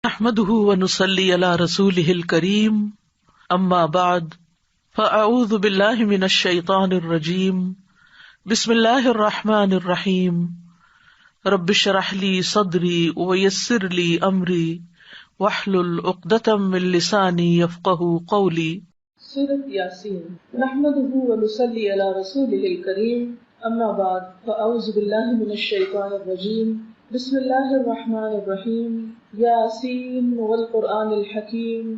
نحمده ونصلي على رسوله الكريم اما بعد فاعوذ بالله من الشيطان الرجيم بسم الله الرحمن الرحيم رب اشرح لي صدري ويسر لي امري واحلل عقدة من لساني يفقهوا قولي۔ سورۃ یاسین نحمده ونصلي على رسوله الكريم اما بعد فاعوذ بالله من الشيطان الرجيم بسم الله الرحمن الرحيم یاسین والقرآن الحکیم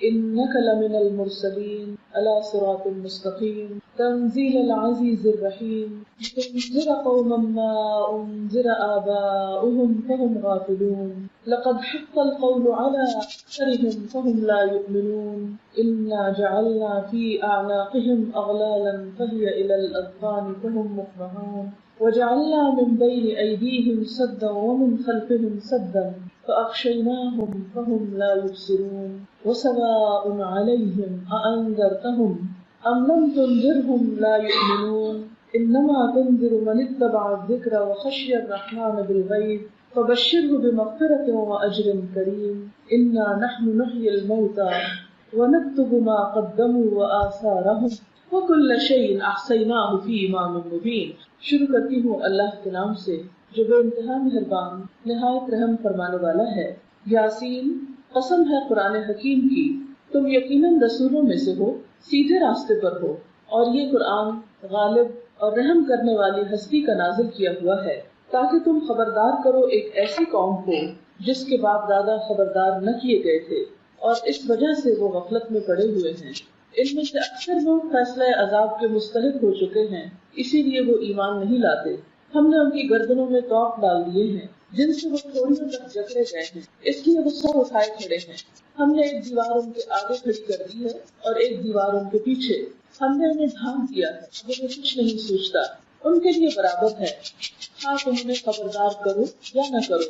انک لمن المرسلین علی صراط مستقیم تنزیل العزیز الرحیم لتنذر قوما ما انذر آباؤهم فهم غافلون لقد حق القول على أكثرهم فهم لا يؤمنون إنا جعلنا في أعناقهم أغلالا فهي إلى الأذقان فهم مقمحون وجعلنا من بين أيديهم سدا ومن خلفهم سدا فأغشيناهم فهم لا يبصرون وسواء عليهم أأنذرتهم أم لم تنذرهم لا يؤمنون إنما تنذر من اتبع الذكر وخشي الرحمن بالغيب فبشره بمغفرة وأجر كريم إنا نحن نحيي الموتى ونكتب ما قدموا وآثارهم وكل شيء أحصيناه في إمام مبين۔ شروع کرتی ہوں اللہ کے نام سے جو بے انتہا مہربان نہایت رحم فرمانے والا ہے۔ یاسین، قسم ہے قرآن حکیم کی، تم یقیناً رسولوں میں سے ہو، سیدھے راستے پر ہو، اور یہ قرآن غالب اور رحم کرنے والی ہستی کا نازل کیا ہوا ہے تاکہ تم خبردار کرو ایک ایسی قوم کو جس کے باپ دادا خبردار نہ کیے گئے تھے اور اس وجہ سے وہ غفلت میں پڑے ہوئے ہیں۔ ان میں سے اکثر لوگ فیصلہ عذاب کے مستحق ہو چکے ہیں، اسی لیے وہ ایمان نہیں لاتے۔ ہم نے ان کی گردنوں میں توق ڈال دیے ہیں جن سے وہ تھوڑیوں تک جکڑے گئے ہیں، اس لیے وہ سر اٹھائے کھڑے ہیں۔ ہم نے ایک دیوار ان کے آگے کھڑی کر دی ہے اور ایک دیوار ان کے پیچھے۔ ہم نے انہیں ڈھانپ دیا ہے، وہ کچھ نہیں سوچتا، ان کے لیے برابر ہے، ہاں تم انہیں خبردار کرو یا نہ کرو،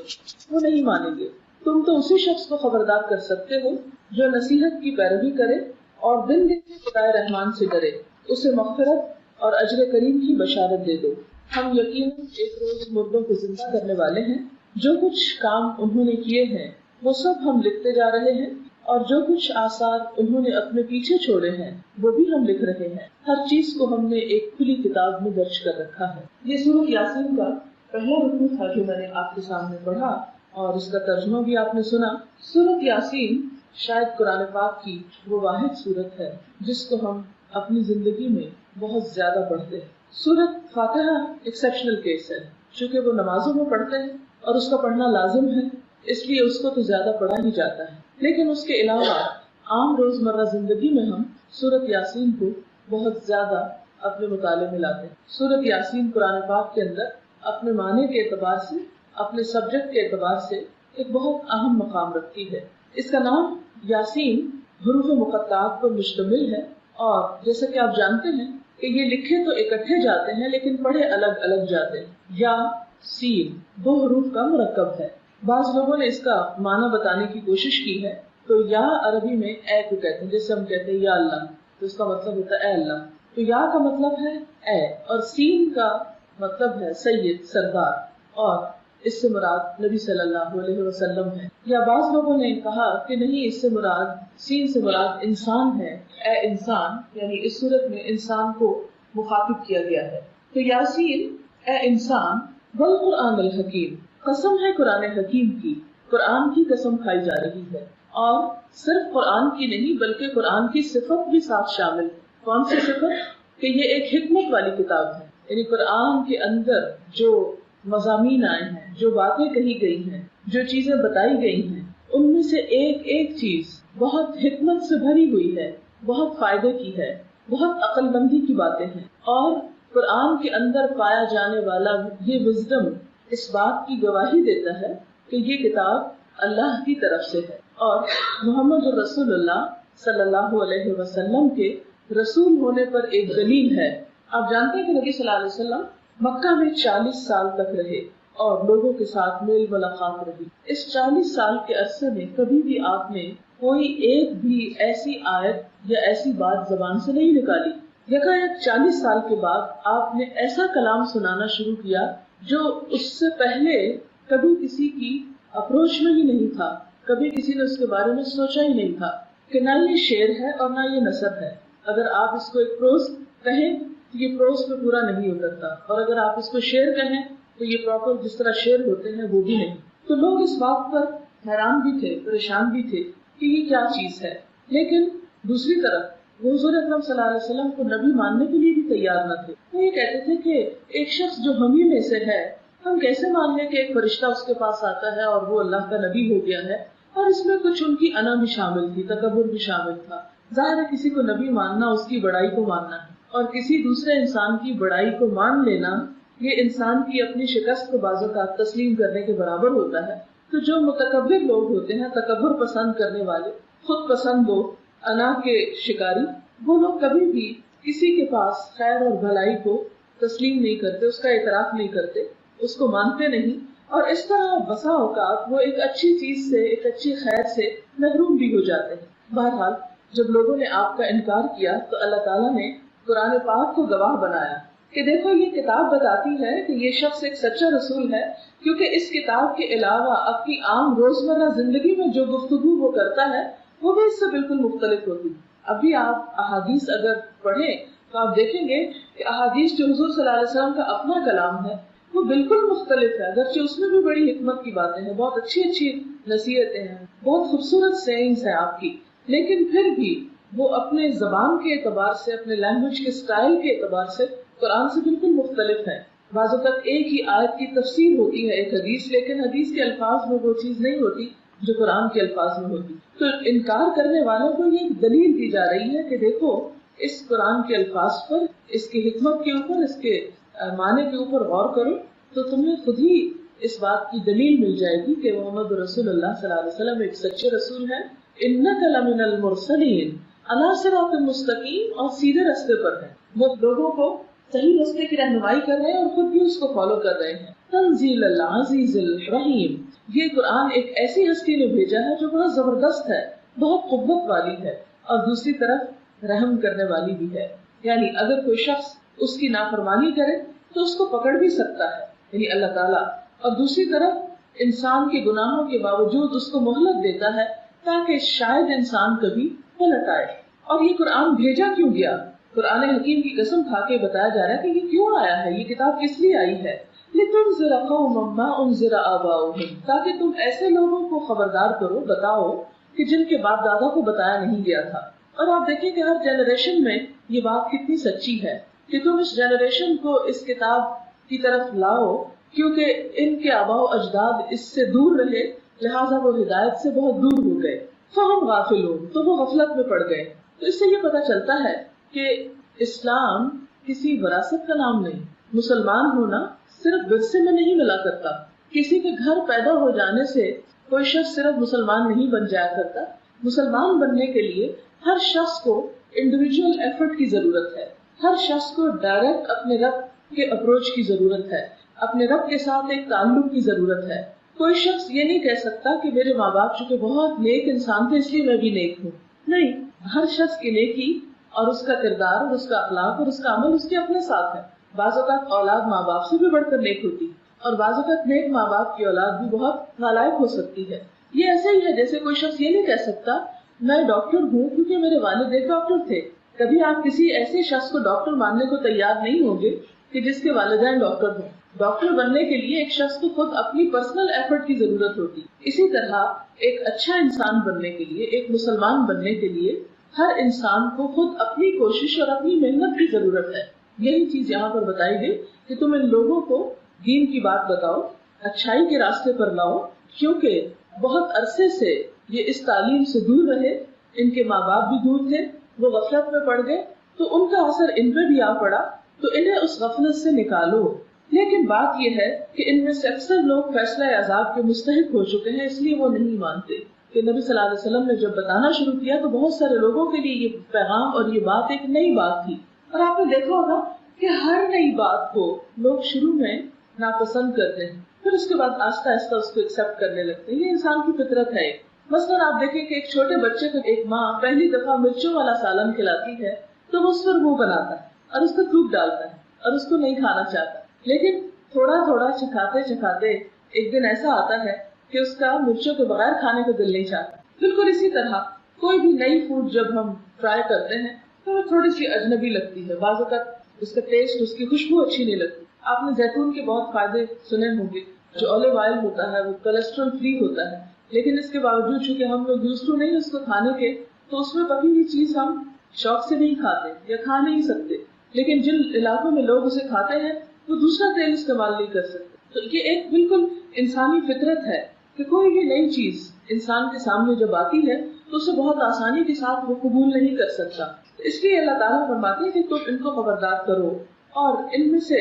وہ نہیں مانیں گے۔ تم تو اسی شخص کو خبردار کر سکتے ہو جو نصیحت کی پیروی کرے اور دن دن کے خدائے رحمان سے ڈرے، اسے مغفرت اور اجر کریم کی بشارت دے دو۔ ہم یقیناً ایک روز مردوں کو زندہ کرنے والے ہیں، جو کچھ کام انہوں نے کیے ہیں وہ سب ہم لکھتے جا رہے ہیں، اور جو کچھ آثار انہوں نے اپنے پیچھے چھوڑے ہیں وہ بھی ہم لکھ رہے ہیں۔ ہر چیز کو ہم نے ایک کھلی کتاب میں درج کر رکھا ہے۔ یہ سورۃ یاسین کا پہلا رکوع تھا جو میں نے آپ کے سامنے پڑھا اور اس کا ترجمہ بھی آپ نے سنا۔ سورۃ یاسین شاید قرآن پاک کی وہ واحد سورت ہے جس کو ہم اپنی زندگی میں بہت زیادہ پڑھتے ہیں۔ سورۃ فاتحہ ایکسیپشنل کیس ہے، چونکہ وہ نمازوں میں پڑھتے ہیں اور اس کا پڑھنا لازم ہے، اس لیے اس کو تو زیادہ پڑھا ہی جاتا ہے، لیکن اس کے علاوہ عام روزمرہ زندگی میں ہم سورۃ یاسین کو بہت زیادہ اپنے مطالعے میں لاتے ہیں۔ سورۃ یاسین قرآن پاک کے اندر اپنے معنی کے اعتبار سے، اپنے سبجیکٹ کے اعتبار سے ایک بہت اہم مقام رکھتی ہے۔ اس کا نام یاسین حروف مقطعات پر مشتمل ہے، اور جیسا کہ آپ جانتے ہیں کہ یہ لکھے تو اکٹھے جاتے ہیں لیکن پڑھے الگ الگ جاتے ہیں۔ یا سین دو حروف کا مرکب ہے۔ بعض لوگوں نے اس کا معنی بتانے کی کوشش کی ہے، تو یا عربی میں اے کو کہتے ہیں، جیسے ہم کہتے ہیں یا اللہ، تو اس کا مطلب ہوتا ہے اے اللہ، تو یا کا مطلب ہے اے، اور سین کا مطلب ہے سید، سردار، اور اس سے مراد نبی صلی اللہ علیہ وسلم ہے۔ یا بعض لوگوں نے کہا کہ نہیں، اس سے مراد، سین سے مراد انسان ہے، اے انسان، یعنی اس صورت میں انسان کو مخاطب کیا گیا ہے۔ تو یاسین اے انسان والقرآن الحکیم، قسم ہے قرآن حکیم کی، قرآن کی قسم کھائی جا رہی ہے، اور صرف قرآن کی نہیں بلکہ قرآن کی صفت بھی ساتھ شامل ہے۔ کون سی صفت؟ کہ یہ ایک حکمت والی کتاب ہے، یعنی قرآن کے اندر جو مضامین آئے ہیں، جو باتیں کہی گئی ہیں، جو چیزیں بتائی گئی ہیں، ان میں سے ایک ایک چیز بہت حکمت سے بھری ہوئی ہے، بہت فائدے کی ہے، بہت عقل مندی کی باتیں ہیں، اور قرآن کے اندر پایا جانے والا یہ وزڈم اس بات کی گواہی دیتا ہے کہ یہ کتاب اللہ کی طرف سے ہے اور محمد رسول اللہ صلی اللہ علیہ وسلم کے رسول ہونے پر ایک دلیل ہے۔ آپ جانتے ہیں کہ نبی صلی اللہ علیہ وسلم مکہ میں 40 سال تک رہے اور لوگوں کے ساتھ میل ملاقات رہی۔ اس 40 سال کے عرصے میں کبھی بھی آپ نے کوئی ایک بھی ایسی آیت یا ایسی بات زبان سے نہیں نکالی۔ یکایک 40 سال کے بعد آپ نے ایسا کلام سنانا شروع کیا جو اس سے پہلے کبھی کسی کی اپروچ میں ہی نہیں تھا، کبھی کسی نے اس کے بارے میں سوچا ہی نہیں تھا کہ نہ یہ شعر ہے اور نہ یہ نثر ہے. اگر آپ اس کو ایک پروز کہیں تو یہ پروز پہ پورا نہیں اترتا، اور اگر آپ اس کو شعر کہیں تو یہ پراپر جس طرح شعر ہوتے ہیں وہ بھی نہیں. تو لوگ اس بات پر حیران بھی تھے، پریشان بھی تھے کہ یہ کیا چیز ہے. لیکن دوسری طرف وہ حضور اکرم صلی اللہ علیہ وسلم کو نبی ماننے کے لیے بھی تیار نہ تھے. وہ یہ کہتے تھے کہ ایک شخص جو ہم ہی میں سے ہے، ہم کیسے مان لیں کہ ایک فرشتہ اس کے پاس آتا ہے اور وہ اللہ کا نبی ہو گیا ہے. اور اس میں کچھ ان کی انا بھی شامل تھی، تکبر بھی شامل تھا. ظاہر ہے کسی کو نبی ماننا اس کی بڑائی کو ماننا ہے، اور کسی دوسرے انسان کی بڑائی کو مان لینا یہ انسان کی اپنی شکست کو بعض اوقات تسلیم کرنے کے برابر ہوتا ہے. تو جو متکبر لوگ ہوتے ہیں، تکبر پسند کرنے والے، خود پسند لوگ، انا کے شکاری، وہ لوگ کبھی بھی کسی کے پاس خیر اور بھلائی کو تسلیم نہیں کرتے، اس کا اعتراف نہیں کرتے، اس کو مانتے نہیں. اور اس طرح بسا اوقات وہ ایک اچھی چیز سے، ایک اچھی خیر سے محروم بھی ہو جاتے ہیں. بہرحال جب لوگوں نے آپ کا انکار کیا تو اللہ تعالیٰ نے قرآن پاک کو گواہ بنایا کہ دیکھو یہ کتاب بتاتی ہے کہ یہ شخص ایک سچا رسول ہے، کیونکہ اس کتاب کے علاوہ اپنی عام روزمرہ زندگی میں جو گفتگو وہ کرتا ہے وہ بھی اس سے بالکل مختلف ہوتی ہے. ابھی آپ احادیث اگر پڑھیں تو آپ دیکھیں گے کہ احادیث جو حضور صلی اللہ علیہ وسلم کا اپنا کلام ہے وہ بالکل مختلف ہے. اگرچہ اس میں بھی بڑی حکمت کی باتیں ہیں، بہت اچھی اچھی نصیحتیں ہیں، بہت خوبصورت سیئنگز ہیں آپ کی، لیکن پھر بھی وہ اپنے زبان کے اعتبار سے، اپنے لینگویج کے سٹائل کے اعتبار سے قرآن سے بالکل مختلف ہے. بعض اوقات ایک ہی آیت کی تفسیر ہوتی ہے ایک حدیث، لیکن حدیث کے الفاظ میں وہ چیز نہیں ہوتی جو قرآن کے الفاظ میں ہوتی. تو انکار کرنے والوں کو یہ دلیل دی جا رہی ہے کہ دیکھو اس قرآن کے الفاظ پر، اس کی حکمت کے اوپر، اس کے معنی کے اوپر غور کرو تو تمہیں خود ہی اس بات کی دلیل مل جائے گی کہ محمد رسول اللہ صلی اللہ علیہ وسلم ایک سچے رسول ہیں. انک لمن المرسلین علی صراط مستقیم، اور سیدھے راستے پر ہیں. وہ لوگوں کو صحیح راستے کی رہنمائی کر رہے ہیں اور خود بھی اس کو فالو کر رہے ہیں. تنزیل العزیز الرحیم، یہ قرآن ایک ایسی ہستی نے بھیجا ہے جو بہت زبردست ہے، بہت قوت والی ہے، اور دوسری طرف رحم کرنے والی بھی ہے. یعنی اگر کوئی شخص اس کی نافرمانی کرے تو اس کو پکڑ بھی سکتا ہے، یعنی اللہ تعالیٰ، اور دوسری طرف انسان کے گناہوں کے باوجود اس کو مہلت دیتا ہے تاکہ شاید انسان کبھی پلٹ آئے. اور یہ قرآن بھیجا کیوں گیا؟ قرآن حکیم کی قسم کھا کے بتایا جا رہا ہے کہ یہ کیوں آیا ہے، یہ کتاب کس لیے آئی ہے. لِتُنذِرَ قَوْمًا مَّا أُنذِرَ آبَاؤُهُمْ، تاکہ تم ایسے لوگوں کو خبردار کرو، بتاؤ کہ جن کے باپ دادا کو بتایا نہیں گیا تھا. اور آپ دیکھیں کہ ہر جنریشن میں یہ بات کتنی سچی ہے کہ تم اس جنریشن کو اس کتاب کی طرف لاؤ، کیونکہ ان کے آباء و اجداد اس سے دور رہے، لہٰذا وہ ہدایت سے بہت دور ہو گئے. فَهُمْ غَافِلُونَ، تو وہ غفلت میں پڑ گئے. تو اس سے یہ پتہ چلتا ہے کہ اسلام کسی وراثت کا نام نہیں. مسلمان ہونا صرف ورثے میں نہیں ملا کرتا. کسی کے گھر پیدا ہو جانے سے کوئی شخص صرف مسلمان نہیں بن جایا کرتا. مسلمان بننے کے لیے ہر شخص کو انڈیویجول ایفرٹ کی ضرورت ہے. ہر شخص کو ڈائریکٹ اپنے رب کے اپروچ کی ضرورت ہے، اپنے رب کے ساتھ ایک تعلق کی ضرورت ہے. کوئی شخص یہ نہیں کہہ سکتا کہ میرے ماں باپ چونکہ بہت نیک انسان تھے اس لیے میں بھی نیک ہوں. نہیں، ہر شخص کی نیکی اور اس کا کردار اور اس کا اخلاق اور اس کا عمل اس کے اپنے ساتھ ہے. بعض اوقات اولاد ماں باپ سے بھی بڑھ کر نیک ہوتی، اور بعض اوقات نیک ماں باپ کی اولاد بھی بہت نالائق ہو سکتی ہے. یہ ایسے ہی ہے جیسے کوئی شخص یہ نہیں کہہ سکتا میں ڈاکٹر ہوں کیونکہ میرے والد ایک ڈاکٹر تھے. کبھی آپ کسی ایسے شخص کو ڈاکٹر ماننے کو تیار نہیں ہوں گے کہ جس کے والدین ڈاکٹر ہوں. ڈاکٹر بننے کے لیے ایک شخص کو خود اپنی پرسنل ایفرٹ کی ضرورت ہوتی. اسی طرح ایک اچھا انسان بننے کے لیے، ایک مسلمان بننے کے لیے ہر انسان کو خود اپنی کوشش اور اپنی محنت کی ضرورت ہے. یہی چیز یہاں پر بتائی گئی کہ تم ان لوگوں کو دین کی بات بتاؤ، اچھائی کے راستے پر لاؤ، کیونکہ بہت عرصے سے یہ اس تعلیم سے دور رہے. ان کے ماں باپ بھی دور تھے، وہ غفلت میں پڑ گئے تو ان کا اثر ان پہ بھی آ پڑا، تو انہیں اس غفلت سے نکالو. لیکن بات یہ ہے کہ ان میں سے اکثر لوگ فیصلہ عذاب کے مستحق ہو چکے ہیں، اس لیے وہ نہیں مانتے. کہ نبی صلی اللہ علیہ وسلم نے جب بتانا شروع کیا تو بہت سارے لوگوں کے لیے یہ پیغام اور یہ بات ایک نئی بات تھی. اور آپ نے دیکھا ہوگا کہ ہر نئی بات کو لوگ شروع میں ناپسند کرتے ہیں، پھر اس کے بعد آہستہ آہستہ اس کو ایکسپٹ کرنے لگتے ہیں. یہ انسان کی فطرت ہے. مثلاً آپ دیکھیں کہ ایک چھوٹے بچے کو ایک ماں پہلی دفعہ مرچوں والا سالن کھلاتی ہے تو وہ اس پر منہ بناتا ہے اور اس کو تھوک ڈالتا ہے اور اس کو نہیں کھانا چاہتا. لیکن تھوڑا تھوڑا چکھاتے چکھاتے ایک دن ایسا آتا ہے کہ اس کا مرچوں کے بغیر کھانے کا دل نہیں چاہتا. بالکل اسی طرح کوئی بھی نئی فوڈ جب ہم ٹرائی کرتے ہیں تو وہ تھوڑی سی اجنبی لگتی ہے. بعض اوقات اس کا ٹیسٹ، اس کی خوشبو اچھی نہیں لگتی. آپ نے زیتون کے بہت فائدے سنے ہوں گے. جو اولیو آئل ہوتا ہے وہ کولیسٹرول فری ہوتا ہے، لیکن اس کے باوجود چونکہ ہم لوگ یوز ٹو نہیں اس کو کھانے کے، تو اس میں پکی ہوئی چیز ہم شوق سے نہیں کھاتے یا کھا نہیں سکتے. لیکن جن علاقوں میں لوگ اسے کھاتے ہیں وہ دوسرا تیل استعمال نہیں کر سکتے. تو یہ ایک بالکل انسانی فطرت ہے کہ کوئی بھی نئی چیز انسان کے سامنے جب آتی ہے تو اسے بہت آسانی کے ساتھ وہ قبول نہیں کر سکتا. اس لیے اللہ تعالیٰ فرماتے ہیں کہ تم ان کو خبردار کرو. اور ان میں سے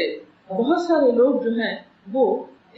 بہت سارے لوگ جو ہیں وہ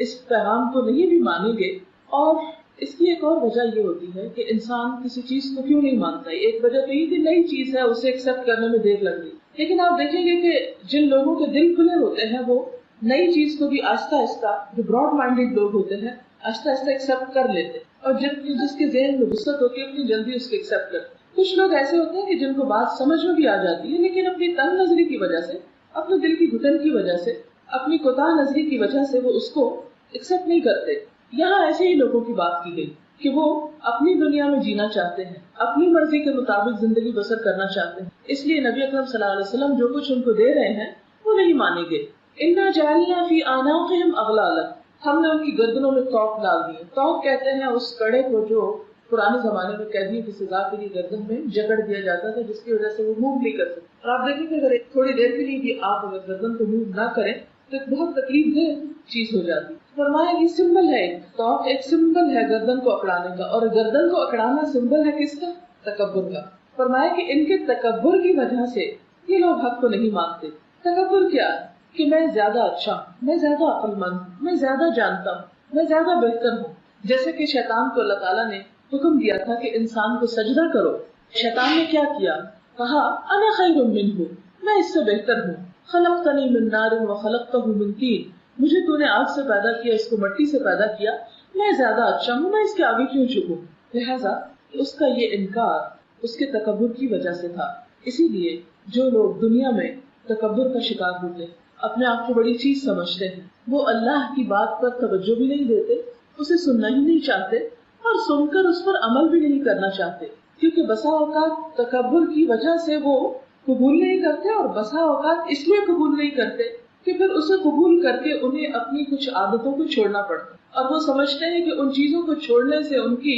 اس پیغام کو نہیں بھی مانیں گے. اور اس کی ایک اور وجہ یہ ہوتی ہے کہ انسان کسی چیز کو کیوں نہیں مانتا ہے. ایک وجہ تو یہ کہ نئی چیز ہے، اسے ایکسپٹ کرنے میں دیر لگ گئی. لیکن آپ دیکھیں گے کہ جن لوگوں کے دل کھلے ہوتے ہیں وہ نئی چیز کو بھی آہستہ آہستہ، جو براڈ مائنڈیڈ لوگ ہوتے ہیں، آہستہ آہستہ ایکسپٹ کر لیتے. اور جس کے ذہن میں وسعت ہوتی ہے اتنی جلدی اس کو ایکسپٹ کرتے. کچھ لوگ ایسے ہوتے ہیں کہ جن کو بات سمجھ میں بھی آ جاتی ہے لیکن اپنی تنگ نظری کی وجہ سے، اپنے دل کی گھٹن کی وجہ سے، اپنی کوتاہ نظری کی وجہ سے وہ اس کو ایکسپٹ نہیں کرتے. یہاں ایسے ہی لوگوں کی بات کی گئی کہ وہ اپنی دنیا میں جینا چاہتے ہیں، اپنی مرضی کے مطابق زندگی بسر کرنا چاہتے ہیں. اس لیے نبی اکرم صلی اللہ علیہ وسلم جو کچھ ان کو دے رہے ہیں وہ نہیں مانیں گے. انا جعلنا فی اعناقہم اغلالا، ہم نے ان کی گردنوں میں طوق ڈال دیے. طوق کہتے ہیں اس کڑے کو جو پرانے زمانے میں قیدیوں کی سزا کے لیے گردن میں جکڑ دیا جاتا تھا، جس کی وجہ سے وہ موو نہیں کر سکتے. اور آپ دیکھیں کہ اگر تھوڑی دیر کے لیے بھی آپ اگر گردن کو موو نہ کریں تو ایک بہت تکلیف دہ چیز ہو جاتی. فرمایا یہ سمبل ہے، طوق ایک سمبل ہے گردن کو اکڑانے کا. اور گردن کو اکڑانا سمبل ہے کس کا؟ تکبر کا. فرمایا کہ ان کے تکبر کی وجہ سے یہ لوگ حق کو نہیں مانتے. تکبر کیا ہے؟ کہ میں زیادہ اچھا ہوں، میں زیادہ عقل مند ہوں، میں زیادہ جانتا ہوں، میں زیادہ بہتر ہوں. جیسے کہ شیطان کو اللہ تعالیٰ نے حکم دیا تھا کہ انسان کو سجدہ کرو. شیطان نے کیا کیا؟ کہا انا خیر منہ، میں اس سے بہتر ہوں. خلقتنی من نار وخلقتہ من طین، مجھے تو نے آگ سے پیدا کیا، اس کو مٹی سے پیدا کیا، میں زیادہ اچھا ہوں، میں اس کے آگے کیوں جھکوں. لہٰذا اس کا یہ انکار اس کے تکبر کی وجہ سے تھا. اسی لیے جو لوگ دنیا میں تکبر کا شکار ہوتے ہیں، اپنے آپ کو بڑی چیز سمجھتے ہیں، وہ اللہ کی بات پر توجہ بھی نہیں دیتے، اسے سننا ہی نہیں چاہتے اور سن کر اس پر عمل بھی نہیں کرنا چاہتے. کیونکہ بسا اوقات تکبر کی وجہ سے وہ قبول نہیں کرتے، اور بسا اوقات اس لیے قبول نہیں کرتے کہ پھر اسے قبول کر کے انہیں اپنی کچھ عادتوں کو چھوڑنا پڑتا. اور وہ سمجھتے ہیں کہ ان چیزوں کو چھوڑنے سے ان کی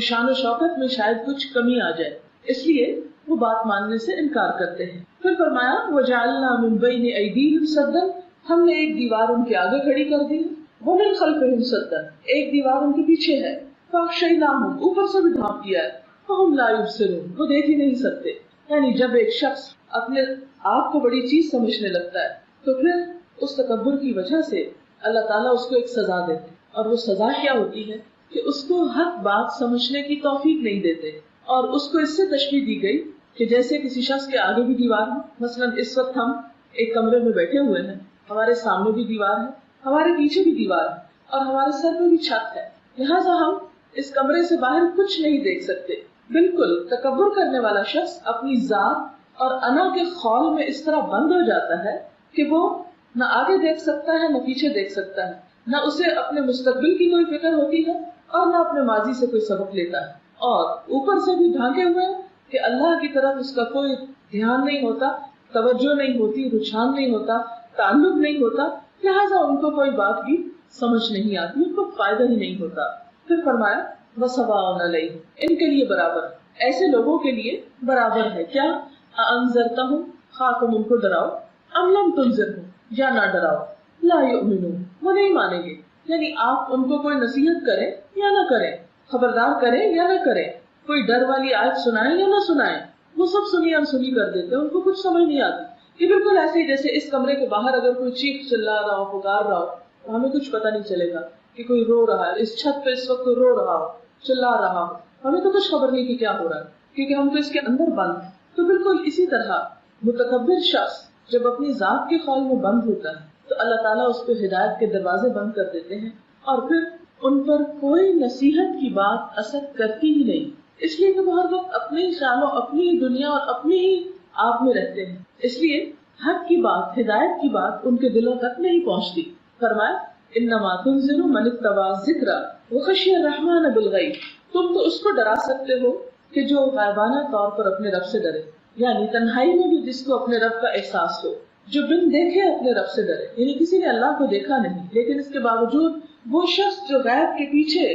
شان و شوکت میں شاید کچھ کمی آ جائے، اس لیے وہ بات ماننے سے انکار کرتے ہیں. پھر فرمایا وَجَعَلْنَا مِن بَيْنِ أَيْدِيهِمْ سَدًّا، ہم نے ایک دیوار ان کے آگے کھڑی کر دی. وَمِن خَلْفِهِمْ سَدًّا، ایک دیوار ان کے پیچھے ہے. فَأَغْشَيْنَاهُمْ، اوپر سے بھی ڈھانپ دیا ہے. فَهُمْ لَا يُبْصِرُونَ، وہ دیکھ ہی نہیں سکتے. یعنی جب ایک شخص اپنے آپ کو بڑی چیز سمجھنے لگتا ہے تو پھر اس تکبر کی وجہ سے اللہ تعالیٰ اس کو ایک سزا دیتے. اور وہ سزا کیا ہوتی ہے کہ اس کو حق بات سمجھنے کی توفیق نہیں دیتے. اور اس کو اس سے تشبیہ دی گئی کہ جیسے کسی شخص کے آگے بھی دیوار ہے. مثلاً اس وقت ہم ایک کمرے میں بیٹھے ہوئے ہیں، ہمارے سامنے بھی دیوار ہے، ہمارے پیچھے بھی دیوار ہے، اور ہمارے سر پہ بھی چھت ہے. لہٰذا ہم اس کمرے سے باہر کچھ نہیں دیکھ سکتے. بالکل تکبر کرنے والا شخص اپنی ذات اور انا کے خول میں اس طرح بند ہو جاتا ہے کہ وہ نہ آگے دیکھ سکتا ہے نہ پیچھے دیکھ سکتا ہے، نہ اسے اپنے مستقبل کی کوئی فکر ہوتی ہے اور نہ اپنے ماضی سے کوئی سبق لیتا ہے. اور اوپر سے بھی ڈھانکے ہوئے کہ اللہ کی طرف اس کا کوئی دھیان نہیں ہوتا، توجہ نہیں ہوتی، رجحان نہیں ہوتا، تعلق نہیں ہوتا. لہٰذا ان کو کوئی بات بھی سمجھ نہیں آتی، ان کو فائدہ ہی نہیں ہوتا. پھر فرمایا وَسَوَاءٌ عَلَيْهِمْ، ان کے لیے برابر، ایسے لوگوں کے لیے برابر ہے. کیا؟ أَأَنذَرْتَهُمْ، خواہ تم ان کو ڈراؤ، أَمْ لَمْ تُنذِرْهُمْ، یا نہ ڈراؤ، لَا يُؤْمِنُونَ، وہ نہیں مانیں گے. یعنی آپ ان کو کوئی نصیحت کریں یا نہ کریں، خبردار کریں یا نہ کریں، کوئی ڈر والی آیت سنائیں یا نہ سنائیں، وہ سب سنی انسنی کر دیتے ہیں، ان کو کچھ سمجھ نہیں آتی. یہ بالکل ایسے ہی جیسے اس کمرے کے باہر اگر کوئی چیخ چلا رہا ہو، پکار رہا ہو، تو ہمیں کچھ پتہ نہیں چلے گا کہ کوئی رو رہا ہے. اس چھت پہ اس وقت کوئی رو رہا ہو، چلا رہا ہو، ہمیں تو کچھ خبر نہیں کہ کیا ہو رہا ہے، کیونکہ ہم تو اس کے اندر بند ہیں. تو بالکل اسی طرح متکبر شخص جب اپنی ذات کے خول میں بند ہوتا ہے تو اللہ تعالیٰ اس پہ ہدایت کے دروازے بند کر دیتے ہیں، اور پھر ان پر کوئی نصیحت کی بات اثر کرتی ہی نہیں. اس لیے کہ وہ ہر وقت اپنے ہی خیالوں، اپنی ہی دنیا اور اپنی ہی آپ میں رہتے ہیں. اس لیے حق کی بات، ہدایت کی بات ان کے دلوں تک نہیں پہنچتی. فرمایا انما تنذر من اتبع الذکر، وخشی الرحمن بالغیب، تم تو اس کو ڈرا سکتے ہو کہ جو غائبانہ طور پر اپنے رب سے ڈرے، یعنی تنہائی میں بھی جس کو اپنے رب کا احساس ہو، جو بن دیکھے اپنے رب سے ڈرے، یعنی کسی نے اللہ کو دیکھا نہیں لیکن اس کے باوجود وہ شخص جو غیب کے پیچھے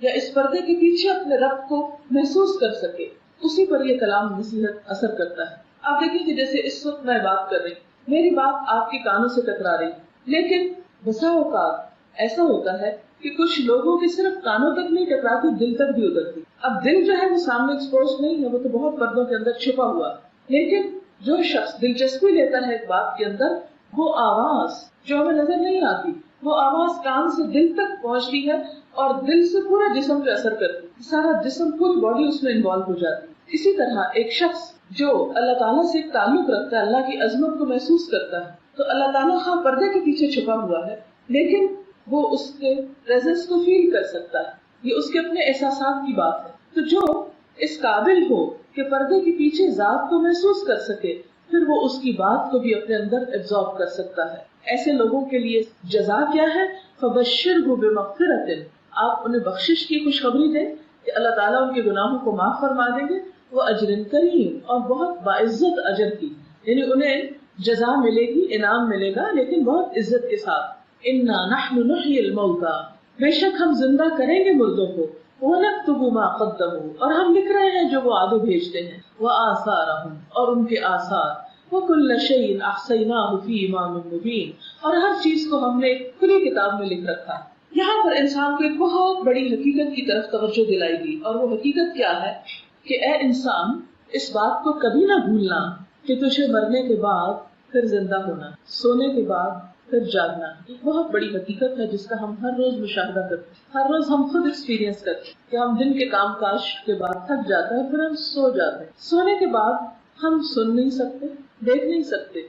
یا اس پردے کے پیچھے اپنے رب کو محسوس کر سکے، اسی پر یہ کلام نصیحت اثر کرتا ہے۔ آپ دیکھیں کہ جیسے اس وقت میں بات کر رہی، میری بات آپ کے کانوں سے ٹکرا رہی، لیکن بسا اوقات ایسا ہوتا ہے کہ کچھ لوگوں کے صرف کانوں تک نہیں ٹکراتی، دل تک بھی اترتی۔ اب دل جو ہے وہ سامنے ایکسپوز نہیں ہے، وہ تو بہت پردوں کے اندر چھپا ہوا، لیکن جو شخص دلچسپی لیتا ہے ایک بات کے اندر، وہ آواز جو ہمیں نظر نہیں آتی، وہ آواز کان سے دل تک پہنچتی ہے اور دل سے پورا جسم پہ اثر کرتی ہے، سارا جسم پوری باڈی اس میں انوالو ہو جاتی ہے۔ اسی طرح ایک شخص جو اللہ تعالیٰ سے ایک تعلق رکھتا ہے، اللہ کی عظمت کو محسوس کرتا ہے، تو اللہ تعالیٰ خواہ پردے کے پیچھے چھپا ہوا ہے لیکن وہ اس کے پریزنس کو فیل کر سکتا ہے، یہ اس کے اپنے احساسات کی بات ہے۔ تو جو اس قابل ہو کہ پردے کے پیچھے ذات کو محسوس کر سکے، پھر وہ اس کی بات کو بھی اپنے اندر ایبزارب کر سکتا ہے۔ ایسے لوگوں کے لیے جزا کیا ہے؟ فَبَشِّرْهُ بِمَغْفِرَةٍ، آپ انہیں بخشش کی خوشخبری دیں کہ اللہ تعالیٰ ان کے گناہوں کو معاف فرما دیں گے، وہ اجر کریم، اور بہت باعزت اجر کی، یعنی انہیں جزا ملے گی، انعام ملے گا لیکن بہت عزت کے ساتھ۔ اِنَّا نَحْنُ نُحْيِي الْمَوْتَىٰ، بے شک ہم زندہ کریں گے مردوں کو، وَنَكْتُبُ مَا قَدَّمُوا، اور ہم لکھ رہے ہیں جو وہ آگے بھیجتے ہیں، وَآثَارَهُمْ، اور ان کے آثار، وَكُلَّ شَيْءٍ أَحْصَيْنَاهُ فِي إِمَامٍ مُبِينٍ، اور ہر چیز کو ہم نے ایک کھلی کتاب میں لکھ رکھا ہے۔ یہاں پر انسان کو ایک بہت بڑی حقیقت کی طرف توجہ دلائی گئی، اور وہ حقیقت کیا ہے کہ اے انسان، اس بات کو کبھی نہ بھولنا کہ تجھے مرنے کے بعد پھر زندہ ہونا، سونے کے بعد پھر جاگنا۔ ایک بہت بڑی حقیقت ہے جس کا ہم ہر روز مشاہدہ کرتے ہیں، ہر روز ہم خود ایکسپیرینس کرتے ہیں کہ ہم دن کے کام کاج کے بعد تھک جاتے ہیں، پھر ہم سو جاتے ہیں۔ سونے کے بعد ہم سن نہیں سکتے، دیکھ نہیں سکتے،